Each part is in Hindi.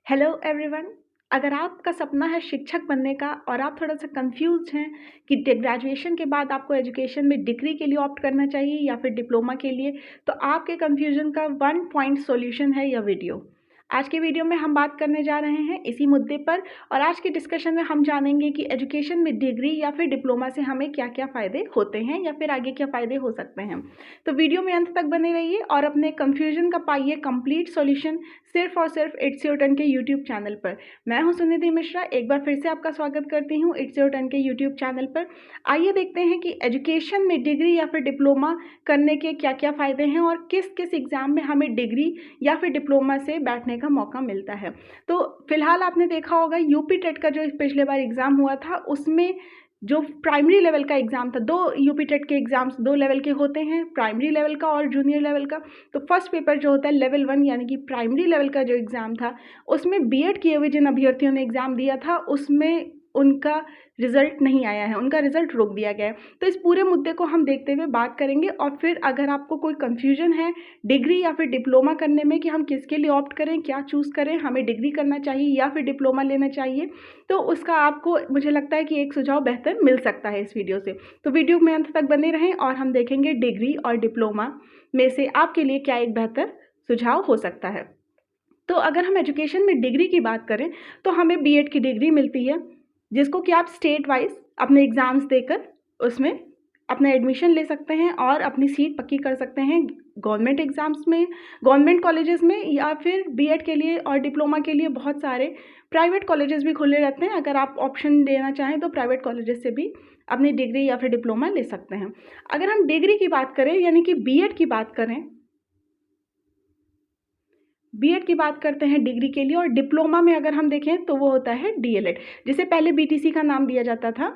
Hello everyone. अगर आपका सपना है शिक्षक बनने का और आप थोड़ा-सा कन्फ्यूज़्ड हैं कि ग्रेजुएशन के बाद आपको एजुकेशन में डिग्री के लिए ऑप्ट करना चाहिए या फिर डिप्लोमा के लिए, तो आपके कन्फ्यूज़न का वन पॉइंट सॉल्यूशन है यह वीडियो। आज के वीडियो में हम बात करने जा रहे हैं इसी मुद्दे पर और आज के डिस्कशन में हम जानेंगे कि एजुकेशन में डिग्री या फिर डिप्लोमा से हमें क्या-क्या फ़ायदे होते हैं या फिर आगे क्या फ़ायदे हो सकते हैं। तो वीडियो में अंत तक बने रहिए और अपने कन्फ्यूज़न का पाइए कंप्लीट सॉल्यूशन सिर्फ़ और सिर्फ़ इट्स योर टर्न के यूट्यूब चैनल पर। मैं हूं सुनिधि मिश्रा, एक बार फिर से आपका स्वागत करती हूं इट्स योर टर्न के यूट्यूब चैनल पर। आइए देखते हैं कि एजुकेशन में डिग्री या फिर डिप्लोमा करने के क्या-क्या फ़ायदे हैं और किस-किस एग्ज़ाम में हमें डिग्री या फिर डिप्लोमा से बैठने का मौका मिलता है। तो फिलहाल आपने देखा होगा यूपी टेट का जो पिछले बार एग्ज़ाम हुआ था उसमें जो प्राइमरी लेवल का एग्ज़ाम था, 2 यूपी टेट के एग्ज़ाम्स 2 लेवल के होते हैं, प्राइमरी लेवल का और जूनियर लेवल का। तो फर्स्ट पेपर जो होता है लेवल 1 यानी कि प्राइमरी लेवल का जो एग्ज़ाम था, उसमें बीएड किए हुए जिन अभ्यर्थियों ने एग्ज़ाम दिया था, उसमें उनका रिज़ल्ट नहीं आया है, उनका रिज़ल्ट रोक दिया गया है। तो इस पूरे मुद्दे को हम देखते हुए बात करेंगे और फिर अगर आपको कोई कन्फ्यूज़न है डिग्री या फिर डिप्लोमा करने में कि हम किसके लिए ऑप्ट करें, क्या चूज़ करें, हमें डिग्री करना चाहिए या फिर डिप्लोमा लेना चाहिए, तो उसका आपको मुझे लगता है कि एक सुझाव बेहतर मिल सकता है इस वीडियो से। तो वीडियो में अंत तक बने रहें और हम देखेंगे डिग्री और डिप्लोमा में से आपके लिए क्या एक बेहतर सुझाव हो सकता है। तो अगर हम एजुकेशन में डिग्री की बात करें तो हमें बीएड की डिग्री मिलती है, जिसको कि आप स्टेट वाइज़ अपने एग्ज़ाम्स देकर उसमें अपना एडमिशन ले सकते हैं और अपनी सीट पक्की कर सकते हैं गवर्नमेंट एग्ज़ाम्स में, गवर्नमेंट कॉलेजेस में या फिर बीएड के लिए और डिप्लोमा के लिए बहुत सारे प्राइवेट कॉलेजेस भी खुले रहते हैं। अगर आप ऑप्शन देना चाहें तो प्राइवेट कॉलेजेस से भी अपनी डिग्री या फिर डिप्लोमा ले सकते हैं। अगर हम डिग्री की बात करें यानी कि बीएड की बात करें, बीएड की बात करते हैं डिग्री के लिए और डिप्लोमा में अगर हम देखें तो वो होता है डीएलएड, जिसे पहले बीटीसी का नाम दिया जाता था।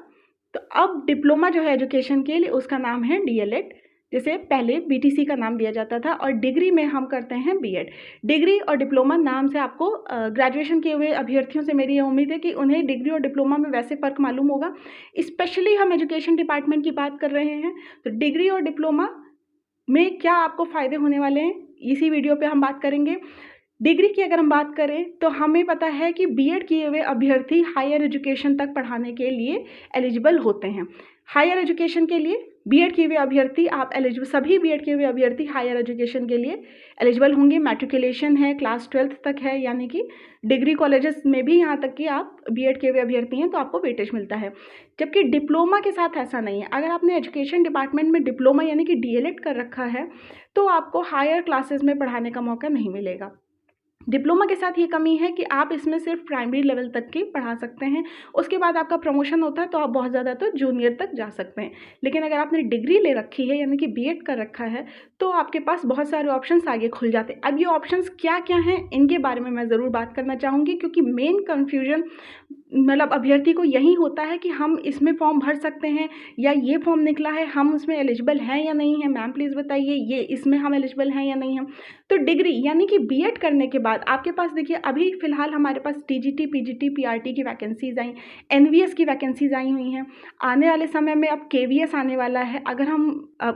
तो अब डिप्लोमा जो है एजुकेशन के लिए उसका नाम है डीएलएड, जिसे पहले बीटीसी का नाम दिया जाता था और डिग्री में हम करते हैं बीएड। डिग्री और डिप्लोमा नाम से आपको ग्रेजुएशन किए हुए अभ्यर्थियों से मेरी ये उम्मीद है कि उन्हें डिग्री और डिप्लोमा में वैसे फ़र्क मालूम होगा। स्पेशली हम एजुकेशन डिपार्टमेंट की बात कर रहे हैं, तो डिग्री और डिप्लोमा में क्या आपको फ़ायदे होने वाले हैं, इसी वीडियो पे हम बात करेंगे। डिग्री की अगर हम बात करें तो हमें पता है कि बीएड किए हुए अभ्यर्थी हायर एजुकेशन तक पढ़ाने के लिए एलिजिबल होते हैं। हायर एजुकेशन के लिए बीएड किए हुए अभ्यर्थी आप एलिजिबल, सभी बीएड किए हुए अभ्यर्थी हायर एजुकेशन के लिए एलिजिबल होंगे। मैट्रिकुलेशन है, क्लास 12th तक है, यानी कि डिग्री कॉलेजेस में भी यहाँ तक कि आप बीएड किए हुए अभ्यर्थी हैं तो आपको वेटेज मिलता है। जबकि डिप्लोमा के साथ ऐसा नहीं है। अगर आपने एजुकेशन डिपार्टमेंट में डिप्लोमा यानी कि डीएलएड कर रखा है तो आपको हायर क्लासेस में पढ़ाने का मौका नहीं मिलेगा। डिप्लोमा के साथ ये कमी है कि आप इसमें सिर्फ प्राइमरी लेवल तक की पढ़ा सकते हैं, उसके बाद आपका प्रमोशन होता है तो आप बहुत ज़्यादा तो जूनियर तक जा सकते हैं। लेकिन अगर आपने डिग्री ले रखी है यानी कि बीएड कर रखा है तो आपके पास बहुत सारे ऑप्शंस आगे खुल जाते हैं। अब ये ऑप्शंस क्या-क्या हैं इनके बारे में मैं ज़रूर बात करना चाहूँगी, क्योंकि मेन कन्फ्यूजन मतलब अभ्यर्थी को यही होता है कि हम इसमें फॉर्म भर सकते हैं या ये फॉर्म निकला है, हम उसमें एलिजिबल हैं या नहीं हैं, मैम प्लीज़ बताइए ये इसमें हम एलिजिबल हैं या नहीं हैं। तो डिग्री यानी कि बीएड करने के बाद आपके पास देखिए अभी फ़िलहाल हमारे पास टीजीटी, पीजीटी, पीआरटी की वैकेंसीज़ आई, एनवीएस की वैकेंसीज़ आई हुई हैं। आने वाले समय में अब केवीएस आने वाला है। अगर हम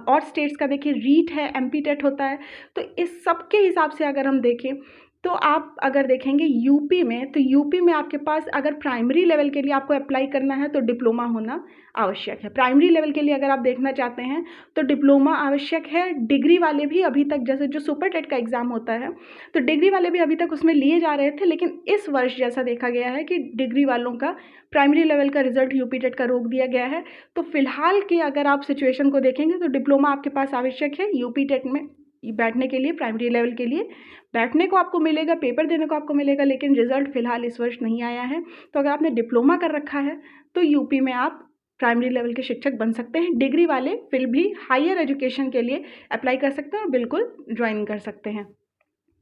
और स्टेट्स का देखें, रीट है, एमपी टेट होता है। तो इस सब के हिसाब से अगर हम देखें तो आप अगर देखेंगे यूपी में, तो यूपी में आपके पास अगर प्राइमरी लेवल के लिए आपको अप्लाई करना है तो डिप्लोमा होना आवश्यक है। प्राइमरी लेवल के लिए अगर आप देखना चाहते हैं तो डिप्लोमा आवश्यक है। डिग्री वाले भी अभी तक, जैसे जो सुपर टेट का एग्ज़ाम होता है तो डिग्री वाले भी अभी तक उसमें लिए जा रहे थे, लेकिन इस वर्ष जैसा देखा गया है कि डिग्री वालों का प्राइमरी लेवल का रिजल्ट यूपी टेट का रोक दिया गया है। तो फिलहाल की अगर आप सिचुएशन को देखेंगे तो डिप्लोमा आपके पास आवश्यक है यूपी टेट में बैठने के लिए, प्राइमरी लेवल के लिए बैठने को आपको मिलेगा, पेपर देने को आपको मिलेगा, लेकिन रिजल्ट फ़िलहाल इस वर्ष नहीं आया है। तो अगर आपने डिप्लोमा कर रखा है तो यूपी में आप प्राइमरी लेवल के शिक्षक बन सकते हैं। डिग्री वाले फिर भी हायर एजुकेशन के लिए अप्लाई कर सकते हैं और बिल्कुल ज्वाइन कर सकते हैं।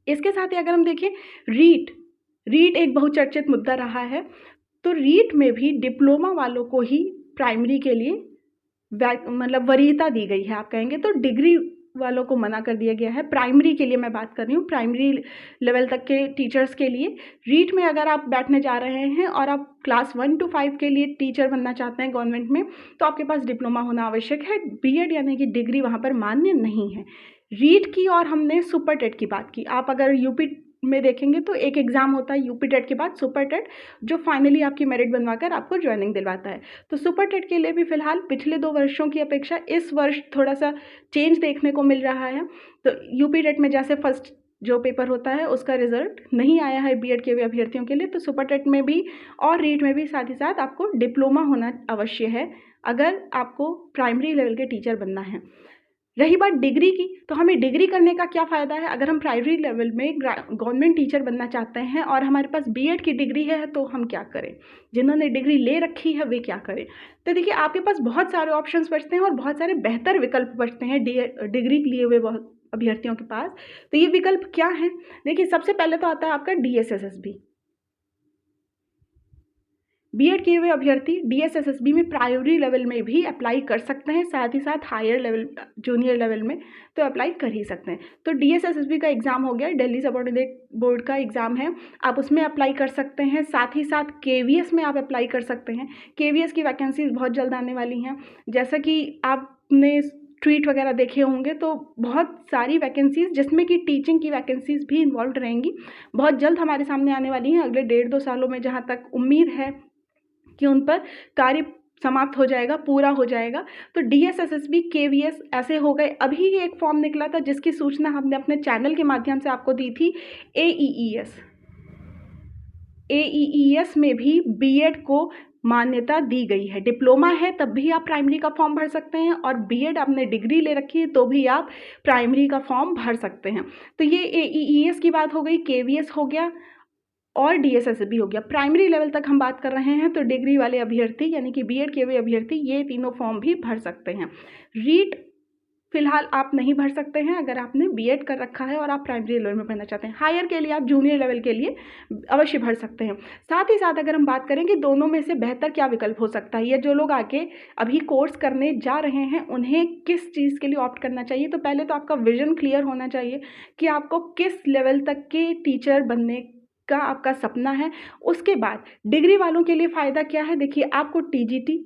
इसके साथ ही अगर हम देखें रीट एक बहुचर्चित मुद्दा रहा है। तो रीट में भी डिप्लोमा वालों को ही प्राइमरी के लिए मतलब वरीयता दी गई है। आप कहेंगे तो डिग्री वालों को मना कर दिया गया है। प्राइमरी के लिए मैं बात कर रही हूँ, प्राइमरी लेवल तक के टीचर्स के लिए रीट में अगर आप बैठने जा रहे हैं और आप क्लास 1 to 5 के लिए टीचर बनना चाहते हैं गवर्नमेंट में, तो आपके पास डिप्लोमा होना आवश्यक है। बीएड यानी कि डिग्री वहाँ पर मान्य नहीं है। रीट की और हमने सुपर टेट की बात की। आप अगर यूपी में देखेंगे तो एक एग्ज़ाम होता है यूपी टेट के बाद सुपर टेट, जो फाइनली आपकी मेरिट बनवाकर आपको ज्वाइनिंग दिलवाता है। तो सुपर टेट के लिए भी फ़िलहाल पिछले 2 वर्षों की अपेक्षा इस वर्ष थोड़ा-सा चेंज देखने को मिल रहा है। तो यूपी टेट में जैसे फर्स्ट जो पेपर होता है उसका रिज़ल्ट नहीं आया है बीएड के हुए अभ्यर्थियों के लिए, तो सुपर टेट में भी और रीट में भी साथ ही साथ आपको डिप्लोमा होना अवश्य है, अगर आपको प्राइमरी लेवल के टीचर बनना है। रही बात डिग्री की, तो हमें डिग्री करने का क्या फ़ायदा है? अगर हम प्राइमरी लेवल में गवर्नमेंट टीचर बनना चाहते हैं और हमारे पास बीएड की डिग्री है तो हम क्या करें? जिन्होंने डिग्री ले रखी है वे क्या करें? तो देखिए, आपके पास बहुत सारे ऑप्शंस बचते हैं और बहुत सारे बेहतर विकल्प बचते हैं डिग्री लिए हुए बहुत अभ्यर्थियों के पास। तो ये विकल्प क्या हैं? देखिए, सबसे पहले तो आता है आपका डीएसएसएसबी। बीएड किए हुए अभ्यर्थी डीएसएसएसबी में प्राइमरी लेवल में भी अप्लाई कर सकते हैं, साथ ही साथ हायर लेवल जूनियर लेवल में तो अप्लाई कर ही सकते हैं। तो डीएसएसएसबी का एग्ज़ाम हो गया, दिल्ली सबऑर्डिनेट बोर्ड का एग्ज़ाम है, आप उसमें अप्लाई कर सकते हैं। साथ ही साथ केवीएस में आप अप्लाई कर सकते हैं। केवीएस की वैकेंसीज बहुत जल्द आने वाली हैं। जैसा कि आपने ट्वीट वगैरह देखे होंगे, तो बहुत सारी वैकेंसीज़ जिसमें कि टीचिंग की वैकेंसीज़ भी इन्वॉल्व रहेंगी, बहुत जल्द हमारे सामने आने वाली हैं। अगले 1.5-2 सालों में जहाँ तक उम्मीद है कि उन पर कार्य समाप्त हो जाएगा, पूरा हो जाएगा। तो डीएसएसएसबी, केवीएस ऐसे हो गए। अभी ही एक फॉर्म निकला था जिसकी सूचना हमने अपने चैनल के माध्यम से आपको दी थी, एईईएस। एईईएस में भी बीएड को मान्यता दी गई है। डिप्लोमा है तब भी आप प्राइमरी का फॉर्म भर सकते हैं, और बीएड आपने डिग्री ले रखी है तो भी आप प्राइमरी का फॉर्म भर सकते हैं। तो ये एईईएस की बात हो गई, केवीएस हो गया और डीएसएसबी हो गया। प्राइमरी लेवल तक हम बात कर रहे हैं, तो डिग्री वाले अभ्यर्थी यानी कि बीएड किए हुए अभ्यर्थी ये तीनों फॉर्म भी भर सकते हैं। रीट फिलहाल आप नहीं भर सकते हैं अगर आपने बीएड कर रखा है और आप प्राइमरी लेवल में पढ़ना चाहते हैं। हायर के लिए आप जूनियर लेवल के लिए अवश्य भर सकते हैं। साथ ही साथ अगर हम बात करें कि दोनों में से बेहतर क्या विकल्प हो सकता है, या जो लोग आगे अभी कोर्स करने जा रहे हैं उन्हें किस चीज़ के लिए ऑप्ट करना चाहिए, तो पहले तो आपका विजन क्लियर होना चाहिए कि आपको किस लेवल तक के टीचर बनने का आपका सपना है। उसके बाद डिग्री वालों के लिए फ़ायदा क्या है? देखिए, आपको टीजीटी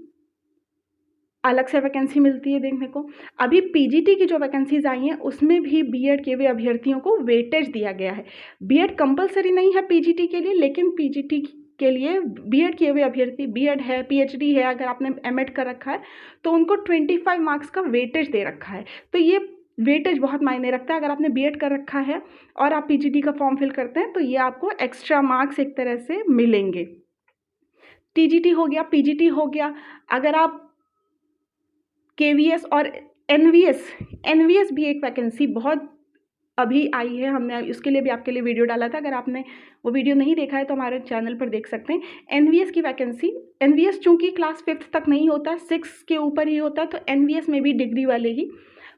अलग से वैकेंसी मिलती है देखने को। अभी पीजीटी की जो वैकेंसीज आई हैं उसमें भी बीएड के हुए अभ्यर्थियों को वेटेज दिया गया है। बीएड कंपलसरी नहीं है पीजीटी के लिए, लेकिन पीजीटी के लिए बीएड किए हुए अभ्यर्थी, बीएड है, पीएचडी है, अगर आपने एमएड कर रखा है तो उनको 25 मार्क्स का वेटेज दे रखा है। तो ये वेटेज बहुत मायने रखता है। अगर आपने बीएड कर रखा है और आप पीजीटी का फॉर्म फिल करते हैं तो ये आपको एक्स्ट्रा मार्क्स एक तरह से मिलेंगे। टीजीटी हो गया, पीजीटी हो गया। अगर आप केवीएस और एनवीएस भी एक वैकेंसी बहुत अभी आई है, हमने उसके लिए भी आपके लिए वीडियो डाला था। अगर आपने वो वीडियो नहीं देखा है तो हमारे चैनल पर देख सकते हैं। एनवीएस की वैकेंसी, एनवीएस चूँकि क्लास 5th तक नहीं होता, 6 के ऊपर ही होता है, तो एनवीएस में भी डिग्री वाले ही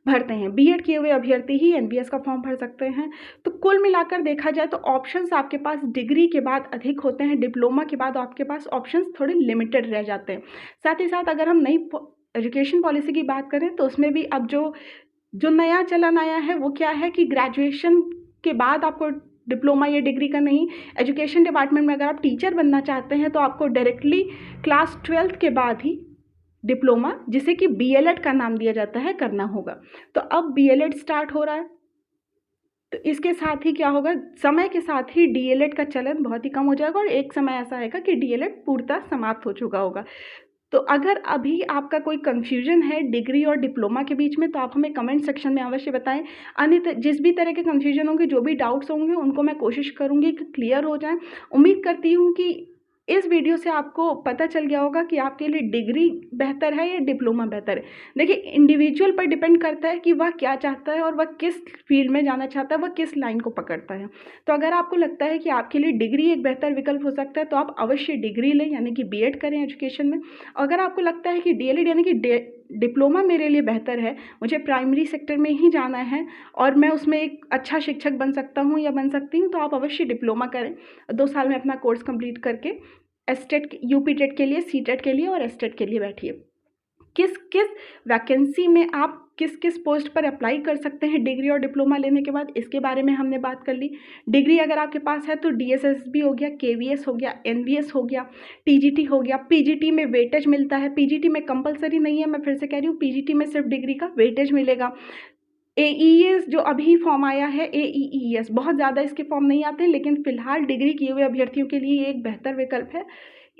भरते हैं। बीएड किए हुए अभ्यर्थी ही एनवीएस का फॉर्म भर सकते हैं। तो कुल मिलाकर देखा जाए तो ऑप्शंस आपके पास डिग्री के बाद अधिक होते हैं, डिप्लोमा के बाद आपके पास ऑप्शंस थोड़े लिमिटेड रह जाते हैं। साथ ही साथ अगर हम नई एजुकेशन पॉलिसी की बात करें तो उसमें भी अब जो नया चलन आया है वो क्या है कि ग्रेजुएशन के बाद आपको डिप्लोमा या डिग्री का नहीं, एजुकेशन डिपार्टमेंट में अगर आप टीचर बनना चाहते हैं तो आपको डायरेक्टली क्लास 12th के बाद ही डिप्लोमा, जिसे कि बीएलएड का नाम दिया जाता है, करना होगा। तो अब बीएलएड स्टार्ट हो रहा है, तो इसके साथ ही क्या होगा, समय के साथ ही डीएलएड का चलन बहुत ही कम हो जाएगा और एक समय ऐसा आएगा कि डीएलएड पूर्णतः समाप्त हो चुका होगा। तो अगर अभी आपका कोई कन्फ्यूजन है डिग्री और डिप्लोमा के बीच में तो आप हमें कमेंट सेक्शन में अवश्य बताएं। अन्य जिस भी तरह के कन्फ्यूजन होंगे, जो भी डाउट्स होंगे, उनको मैं कोशिश करूँगी कि क्लियर हो जाएं। उम्मीद करती हूँ कि इस वीडियो से आपको पता चल गया होगा कि आपके लिए डिग्री बेहतर है या डिप्लोमा बेहतर है। देखिए, इंडिविजुअल पर डिपेंड करता है कि वह क्या चाहता है और वह किस फील्ड में जाना चाहता है, वह किस लाइन को पकड़ता है। तो अगर आपको लगता है कि आपके लिए डिग्री एक बेहतर विकल्प हो सकता है तो आप अवश्य डिग्री लें, यानी कि बीएड करें एजुकेशन में। अगर आपको लगता है कि डीएलएड यानी कि डिप्लोमा मेरे लिए बेहतर है, मुझे प्राइमरी सेक्टर में ही जाना है और मैं उसमें एक अच्छा शिक्षक बन सकता हूँ या बन सकती हूँ, तो आप अवश्य डिप्लोमा करें। 2 साल में अपना कोर्स कंप्लीट करके एसटेट, यूपी टेट के लिए, सीटेट के लिए और एसटेट के लिए बैठिए। किस किस वैकेंसी में आप किस किस पोस्ट पर अप्लाई कर सकते हैं डिग्री और डिप्लोमा लेने के बाद, इसके बारे में हमने बात कर ली। डिग्री अगर आपके पास है तो डीएसएसबी हो गया, केवीएस हो गया, एनवीएस हो गया, टीजीटी हो गया। पीजीटी में वेटेज मिलता है, पीजीटी में कंपलसरी नहीं है, मैं फिर से कह रही हूँ, पीजीटी में सिर्फ डिग्री का वेटेज मिलेगा। AEES जो अभी फॉर्म आया है, AEES, बहुत ज़्यादा इसके फॉर्म नहीं आते हैं, लेकिन फ़िलहाल डिग्री किए हुए अभ्यर्थियों के लिए ये एक बेहतर विकल्प है।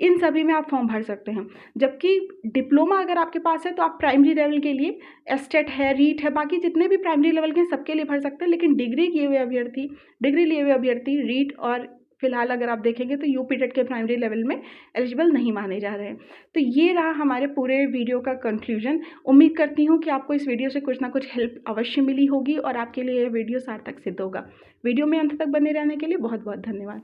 इन सभी में आप फॉर्म भर सकते हैं। जबकि डिप्लोमा अगर आपके पास है तो आप प्राइमरी लेवल के लिए एस्टेट है, रीट है, बाकी जितने भी प्राइमरी लेवल के हैं सबके लिए भर सकते हैं। लेकिन डिग्री किए हुए अभ्यर्थी, डिग्री लिए हुए अभ्यर्थी रीट और फिलहाल अगर आप देखेंगे तो यूपी टेट के प्राइमरी लेवल में एलिजिबल नहीं माने जा रहे हैं। तो ये रहा हमारे पूरे वीडियो का कंक्लूजन। उम्मीद करती हूँ कि आपको इस वीडियो से कुछ ना कुछ हेल्प अवश्य मिली होगी और आपके लिए ये वीडियो सार्थक सिद्ध होगा। वीडियो में अंत तक बने रहने के लिए बहुत बहुत धन्यवाद।